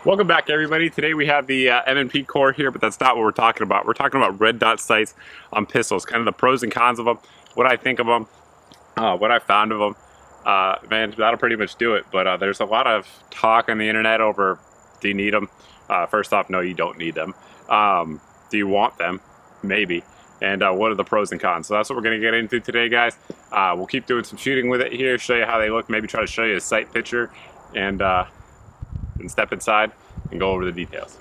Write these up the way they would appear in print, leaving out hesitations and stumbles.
Welcome back, everybody. Today we have the M&P core here, but that's not what we're talking about. We're talking about red dot sights on pistols, kind of the pros and cons of them, what I think of them, what I found of them. Man, that'll pretty much do it. But there's a lot of talk on the internet over, do you need them? First off, no, you don't need them. Do you want them? Maybe. And what are the pros and cons? So that's what we're going to get into today, guys. We'll keep doing some shooting with it here, show you how they look, maybe try to show you a sight picture, and step inside and go over the details.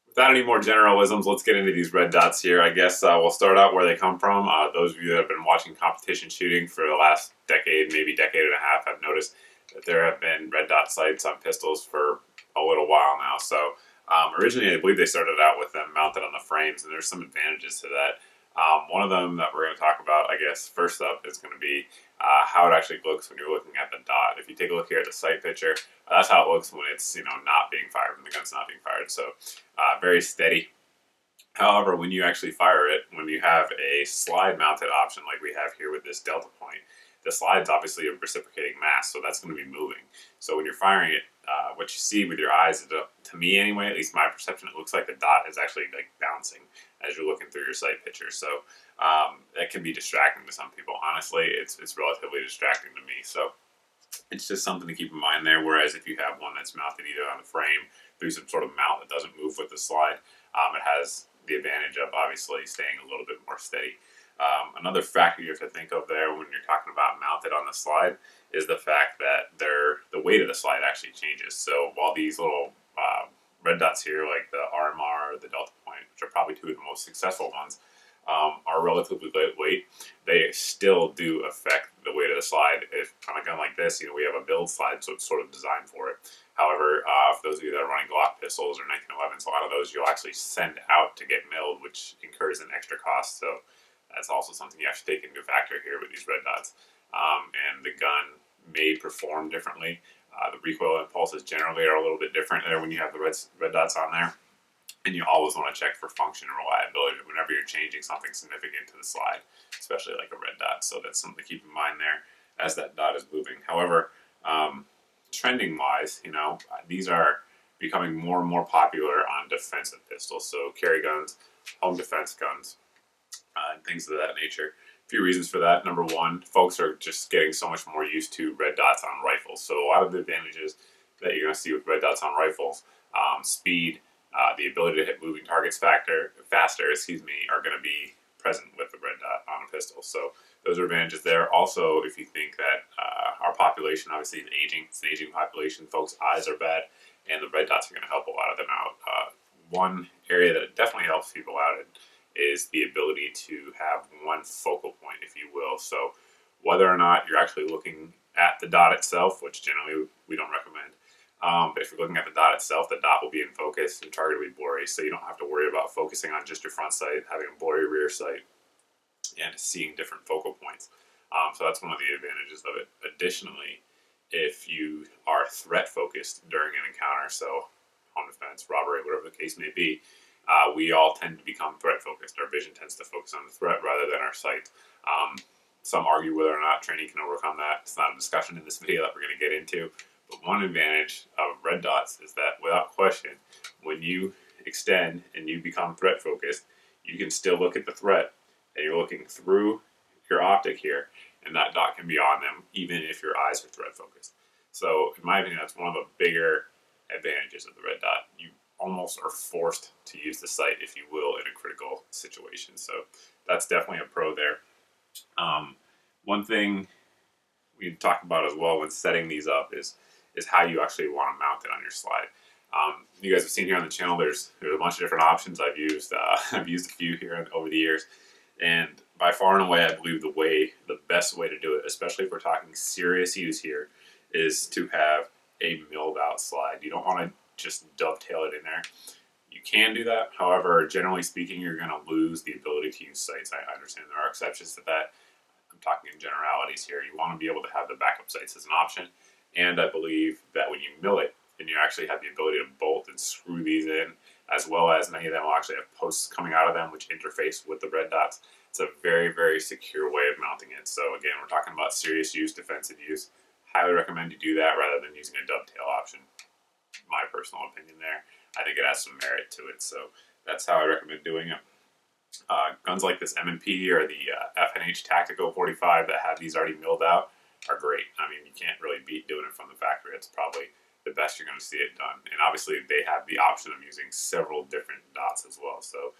Without any more generalisms, let's get into these red dots here. I guess we'll start out where they come from. Those of you that have been watching competition shooting for the last decade, maybe decade and a half, have noticed that there have been red dot sights on pistols for a little while now. So originally, I believe they started out with them mounted on the frames, and there's some advantages to that. One of them that we're going to talk about, I guess, first up is going to be how it actually looks when you're looking at the dot. If you take a look here at the sight picture, that's how it looks when it's not being fired, when the gun's not being fired. So very steady. However, when you actually fire it, when you have a slide mounted option like we have here with this delta point, the slide's obviously a reciprocating mass, so that's going to be moving. So when you're firing it, what you see with your eyes, to me anyway, at least my perception, it looks like the dot is actually like bouncing as you're looking through your sight picture. So that can be distracting to some people. Honestly, it's relatively distracting to me. So it's just something to keep in mind there. Whereas if you have one that's mounted either on the frame through some sort of mount that doesn't move with the slide, it has the advantage of obviously staying a little bit more steady. Another factor you have to think of there when you're talking about mounted on the slide is the fact that the weight of the slide actually changes. So while these little red dots here, like the RMR or the Delta Point, which are probably two of the most successful ones, are relatively lightweight, they still do affect the weight of the slide. If on a gun like this, we have a build slide, so it's sort of designed for it. However, for those of you that are running Glock pistols or 1911s, a lot of those you'll actually send out to get milled, which incurs an extra cost. So that's also something you have to take into factor here with these red dots. And the gun may perform differently. The recoil impulses generally are a little bit different there when you have the red dots on there. And you always want to check for function and reliability whenever you're changing something significant to the slide, especially like a red dot. So that's something to keep in mind there as that dot is moving. However, trending-wise, these are becoming more and more popular on defensive pistols. So carry guns, home defense guns, and things of that nature. A few reasons for that. Number one, folks are just getting so much more used to red dots on rifles. So a lot of the advantages that you're going to see with red dots on rifles, speed, the ability to hit moving targets faster, are going to be present with the red dot on a pistol. So those are advantages there. Also, if you think that our population obviously is aging, it's an aging population, folks' eyes are bad, and the red dots are going to help a lot of them out. One area that it definitely helps people out in is the ability to have one focal point, if you will. So whether or not you're actually looking at the dot itself, which generally we don't recommend, but if you're looking at the dot itself, the dot will be in focus and target will be blurry, so you don't have to worry about focusing on just your front sight, having a blurry rear sight, and seeing different focal points. So that's one of the advantages of it. Additionally, if you are threat focused during an encounter, so home defense, robbery, whatever the case may be, we all tend to become threat focused. Our vision tends to focus on the threat rather than our sight. Some argue whether or not training can overcome that. It's not a discussion in this video that we're going to get into. But one advantage of red dots is that without question, when you extend and you become threat focused, you can still look at the threat and you're looking through your optic here, and that dot can be on them even if your eyes are threat focused. So in my opinion, that's one of the bigger advantages of the red dot. You almost are forced to use the sight, if you will, in a critical situation. So that's definitely a pro there. One thing we talk about as well when setting these up is how you actually want to mount it on your slide. You guys have seen here on the channel, there's a bunch of different options I've used. I've used a few here over the years, and by far and away, I believe the best way to do it, especially if we're talking serious use here, is to have a milled out slide. You don't want to just dovetail it in there. You can do that. However, generally speaking, you're going to lose the ability to use sights. I understand there are exceptions to that. I'm talking in generalities here. You want to be able to have the backup sights as an option. And I believe that when you mill it, and you actually have the ability to bolt and screw these in, as well as many of them will actually have posts coming out of them which interface with the red dots. It's a very, very secure way of mounting it. So again, we're talking about serious use, defensive use. highly recommend you do that rather than using a dovetail option. My personal opinion there. I think it has some merit to it, so that's how I recommend doing it. Guns like this M&P or the F&H Tactical 45 that have these already milled out are great. I mean, you can't really beat doing it from the factory. It's probably the best you're going to see it done. And obviously, they have the option of using several different dots as well. So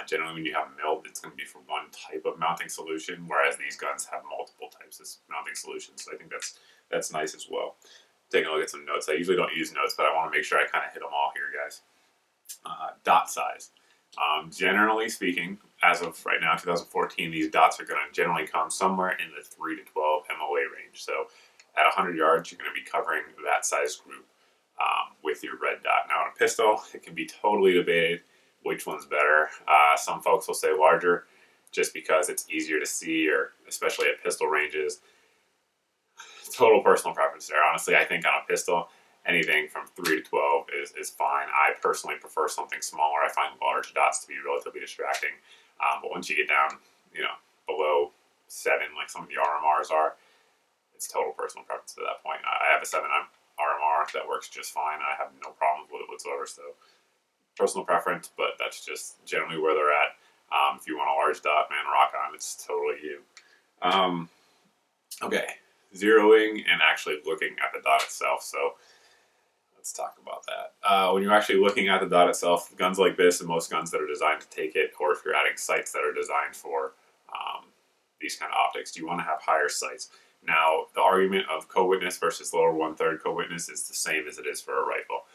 generally, when you have milled, it's going to be for one type of mounting solution, whereas these guns have multiple types of mounting solutions. So I think that's nice as well. Taking a look at some notes. I usually don't use notes, but I want to make sure I kind of hit them all here, guys. Dot size. Generally speaking, as of right now, 2014, these dots are going to generally come somewhere in the 3 to 12 MOA range. So at 100 yards, you're going to be covering that size group with your red dot. Now, on a pistol, it can be totally debated which one's better. Some folks will say larger just because it's easier to see, or especially at pistol ranges. Total personal preference there. Honestly, I think on a pistol, anything from 3 to 12 is fine. I personally prefer something smaller. I find large dots to be relatively distracting. But once you get down, below 7, like some of the RMRs are, it's total personal preference to that point. I have a 7 RMR that works just fine. I have no problems with it whatsoever. So personal preference, but that's just generally where they're at. If you want a large dot, man, rock on. It's totally you. Okay, zeroing and actually looking at the dot itself. So let's talk about that. When you're actually looking at the dot itself, guns like this and most guns that are designed to take it, or if you're adding sights that are designed for these kind of optics, you want to have higher sights. Now, the argument of co-witness versus lower 1/3 co-witness is the same as it is for a rifle.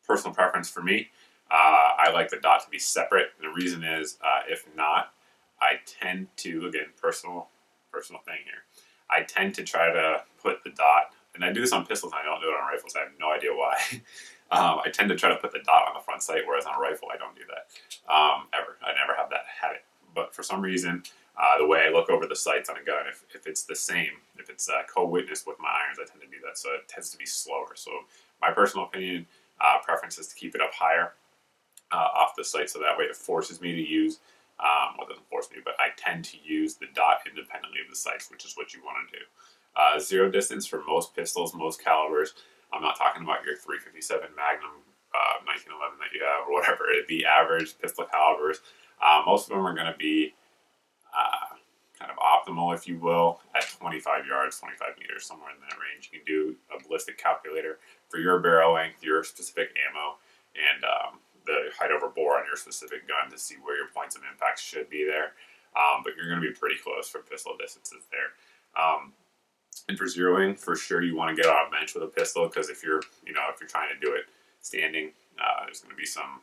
Personal preference for me, I like the dot to be separate. And the reason is, if not, I tend to, again, personal thing here, I tend to try to put the dot, and I do this on pistols, I don't do it on rifles, I have no idea why. I tend to try to put the dot on the front sight, whereas on a rifle I don't do that, ever. I never have that habit. But for some reason, the way I look over the sights on a gun, if it's the same, if it's co-witness with my irons, I tend to do that, so it tends to be slower. So my personal opinion, preference is to keep it up higher off the sight, so that way it forces me to use, well, it doesn't force me, but I tend to use the dot independently of the sights, which is what you want to do. Zero distance for most pistols, most calibers. I'm not talking about your 357 Magnum 1911 that you have, or whatever. The average pistol calibers, most of them are going to be kind of optimal, if you will, at 25 yards, 25 meters, somewhere in that range. You can do a ballistic calculator for your barrel length, your specific ammo, and the height over bore on your specific gun to see where your points of impact should be there. But you're going to be pretty close for pistol distances there. And for zeroing, for sure, you want to get on a bench with a pistol, because if you're trying to do it standing, there's going to be some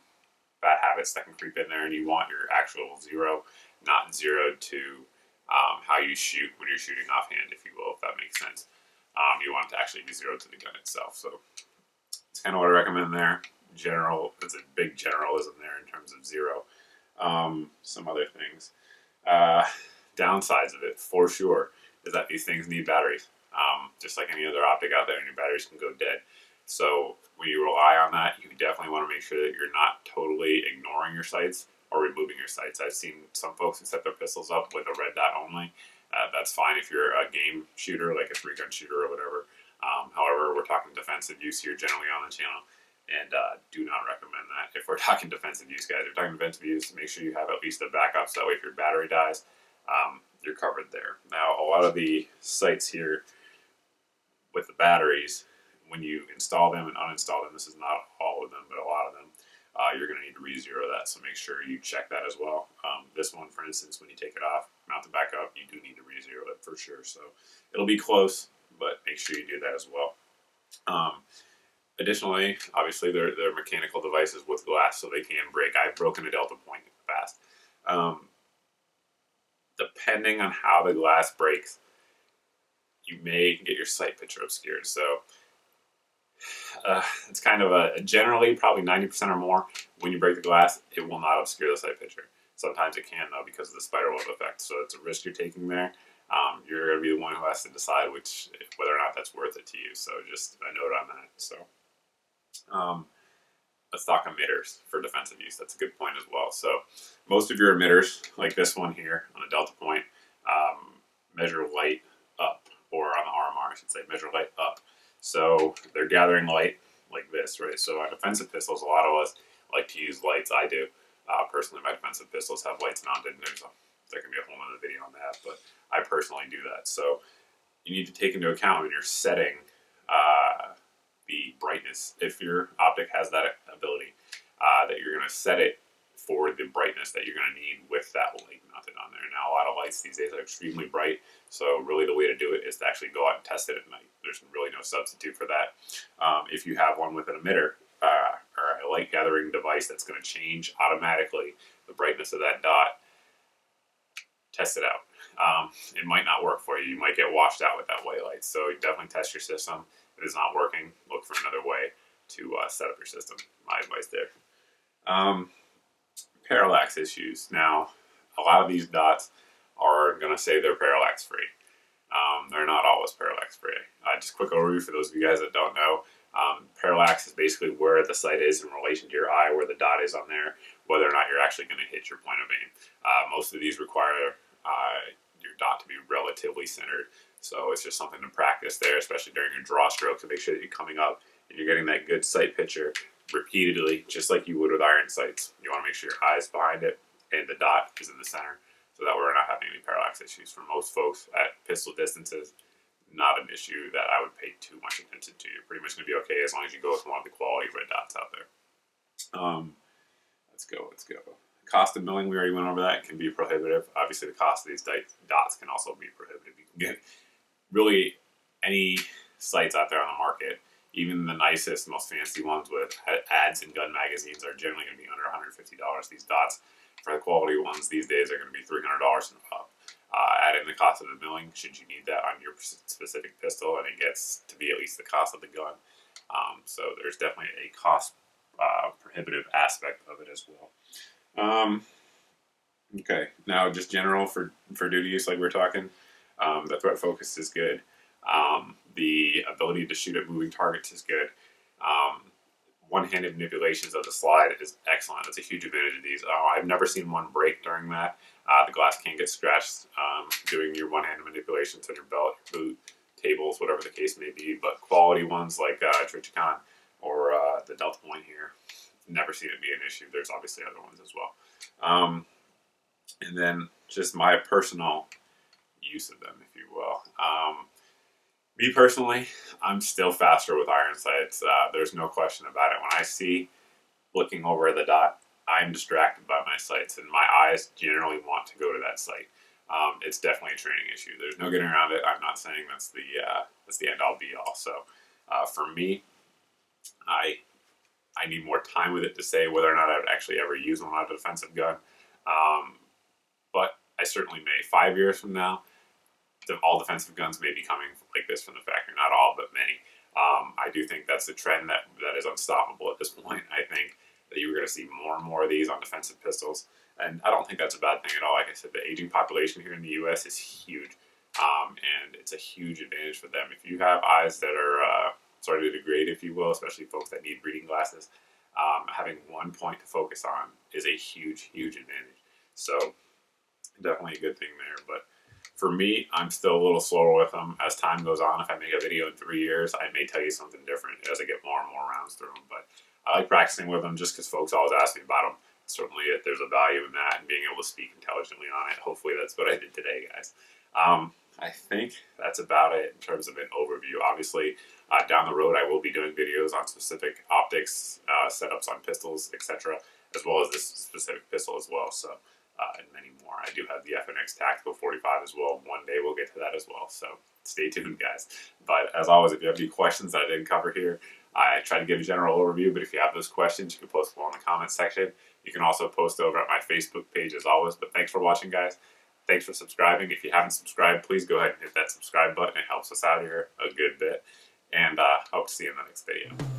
bad habits that can creep in there, and you want your actual zero not zeroed to how you shoot when you're shooting offhand, if you will, if that makes sense. You want it to actually be zeroed to the gun itself. So it's kind of what I recommend there. General, it's a big generalism there in terms of zero. Some other things. Downsides of it, for sure, is that these things need batteries. Just like any other optic out there, and your batteries can go dead. So when you rely on that, you definitely want to make sure that you're not totally ignoring your sights or removing your sights. I've seen some folks who set their pistols up with a red dot only. That's fine if you're a game shooter, like a 3-gun shooter or whatever. However, we're talking defensive use here generally on the channel, and do not recommend that. If we're talking defensive use, guys, if we're talking defensive use, make sure you have at least a backup, so that way if your battery dies, you're covered there. Now, a lot of the sights here with the batteries, when you install them and uninstall them, this is not all of them, but a lot of them, you're going to need to re-zero that, so make sure you check that as well. This one, for instance, when you take it off, mount it back up, you do need to re-zero it for sure. So it'll be close, but make sure you do that as well. Additionally, obviously, they're mechanical devices with glass, so they can break. I've broken a Delta Point fast. Depending on how the glass breaks, you may get your sight picture obscured. So it's kind of a generally probably 90% or more. When you break the glass, it will not obscure the sight picture. Sometimes it can, though, because of the spider web effect. So it's a risk you're taking there. You're going to be the one who has to decide whether or not that's worth it to you. So just a note on that. So let's talk emitters for defensive use. That's a good point as well. So most of your emitters, like this one here on a Delta Point, measure light up, or on the should say, measure light up. So they're gathering light like this, right? So on defensive pistols, a lot of us like to use lights. I do. Personally, my defensive pistols have lights mounted, and there can be a whole other video on that, but I personally do that. So you need to take into account when you're setting the brightness, if your optic has that ability, that you're going to set it for the brightness that you're going to need with that light mounted on there. Now, a lot of lights these days are extremely bright, so really the way to do it is to actually go out and test it at night. There's really no substitute for that. If you have one with an emitter or a light gathering device that's going to change automatically the brightness of that dot, test it out. It might not work for you. You might get washed out with that white light. So definitely test your system. If it's not working, look for another way to set up your system. My advice there. Parallax issues. Now, a lot of these dots are going to say they're parallax free. They're not always parallax free. Just quick overview for those of you guys that don't know. Parallax is basically where the sight is in relation to your eye, where the dot is on there, whether or not you're actually going to hit your point of aim. Most of these require your dot to be relatively centered. So it's just something to practice there, especially during your draw stroke, to make sure that you're coming up and you're getting that good sight picture repeatedly, just like you would with iron sights. You want to make sure your eye's behind it and the dot is in the center, so that we're not having any parallax issues. For most folks at pistol distances, not an issue that I would pay too much attention to. You're pretty much going to be okay as long as you go with one of the quality red dots out there. Let's go. Cost of milling, we already went over that, can be prohibitive. Obviously, the cost of these dots can also be prohibitive. You can get really any sights out there on the market, even the nicest, most fancy ones with ads and gun magazines, are generally going to be under $150. These dots, for the quality ones these days, are going to be $300 and up. Add in the cost of the milling, should you need that on your specific pistol, and it gets to be at least the cost of the gun. So there's definitely a cost prohibitive aspect of it as well. Okay, now just general for duty use, like we're talking, the threat focus is good. The ability to shoot at moving targets is good. One-handed manipulations of the slide is excellent. That's a huge advantage of these. I've never seen one break during that. The glass can get scratched doing your one-handed manipulations on your belt, your boot, tables, whatever the case may be. But quality ones like Trichicon or the Delta Point here, never seen it be an issue. There's obviously other ones as well. And then just my personal use of them, if you will. Me personally, I'm still faster with iron sights. There's no question about it. When I see looking over the dot, I'm distracted by my sights, and my eyes generally want to go to that sight. It's definitely a training issue. There's no getting around it. I'm not saying that's the end all be all. So for me, I need more time with it to say whether or not I would actually ever use one on a defensive gun. But I certainly may. 5 years from now, all defensive guns may be coming like this from the factory. Not all, but many. I do think that's a trend that is unstoppable at this point. I think that you're going to see more and more of these on defensive pistols. And I don't think that's a bad thing at all. Like I said, the aging population here in the U.S. is huge. And it's a huge advantage for them. If you have eyes that are starting to degrade, if you will, especially folks that need reading glasses, having one point to focus on is a huge, huge advantage. So definitely a good thing there. But for me, I'm still a little slower with them. As time goes on, if I make a video in 3 years, I may tell you something different as I get more and more rounds through them. But I like practicing with them just because folks always ask me about them. Certainly, there's a value in that and being able to speak intelligently on it. Hopefully, that's what I did today, guys. I think that's about it in terms of an overview. Obviously, down the road, I will be doing videos on specific optics, setups on pistols, etc., as well as this specific pistol as well. So, and many more. I do have the FNX Tactical 45 as well. One day we'll get to that as well. So stay tuned, guys. But as always, if you have any questions that I didn't cover here, I try to give a general overview. But if you have those questions, you can post them in the comments section. You can also post over at my Facebook page as always. But thanks for watching, guys. Thanks for subscribing. If you haven't subscribed, please go ahead and hit that subscribe button. It helps us out here a good bit. And hope to see you in the next video.